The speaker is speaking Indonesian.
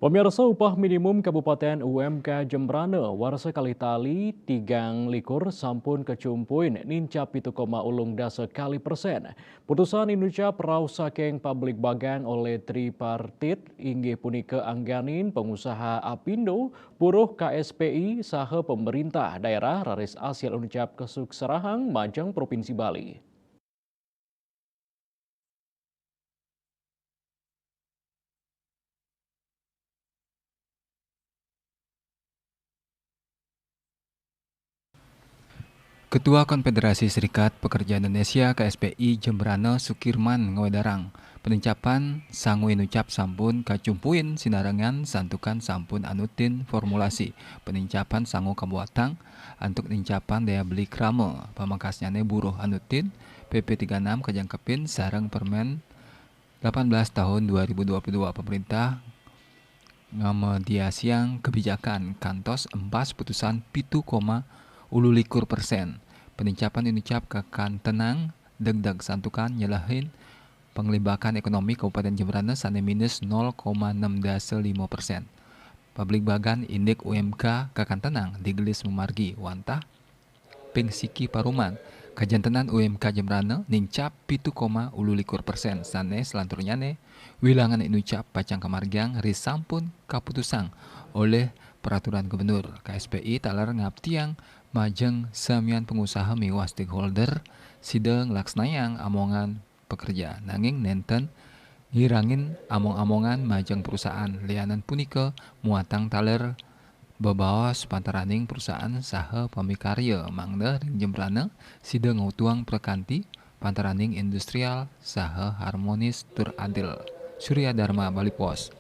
Pemirsa upah minimum Kabupaten UMK Jembrane warsa kali-tali tigang likur sampun kecumpuin nincap itu koma ulung dasa kali persen. Putusan inucap rau saking publik bagang oleh tripartit inggih punika angganin pengusaha Apindo, buruh KSPI saha pemerintah daerah raris asil uncap kesuk Serahang Majang Provinsi Bali. Ketua Konfederasi Serikat Pekerja Indonesia KSPI Jembrane Sukirman Ngewedarang, penencapan sangu inucap sampun kacumpuin sinarengan santukan sampun anutin formulasi penencapan sangu kabuatang antuk nincapan daya beli krame pamangkasnyane buruh anutin PP 36 kajangkepin sareng Permen 18 tahun 2022 pemerintah ngamediasiang kebijakan kantos empas putusan pitu koma ulu likur persen. Penencapan inucap kakan tenang, degdag santukan nyelahin penglibakan ekonomi Kabupaten Jembrane sane minus 0,65%. Publik bagan indek UMK kakan tenang digelis memargi wantah pengsiki paruman kajantenan UMK Jembrane nincap pitu koma ulu likur persen sane selanturnyane wilangan inucap pacang kamargiang risampun kaputusang oleh peraturan gubernur KSPI talar ngaptiang majeng samian pengusaha miwa stakeholder sideng laksnayang amongan pekerja nanging nenten ngirangin among-amongan majeng perusahaan lianan punika muatang taler bebawas pantaraning perusahaan saha pamikarya mangda ring Jembrane sideng ngutuang perkanti pantaraning industrial saha harmonis tur adil. Surya Dharma Bali Pos.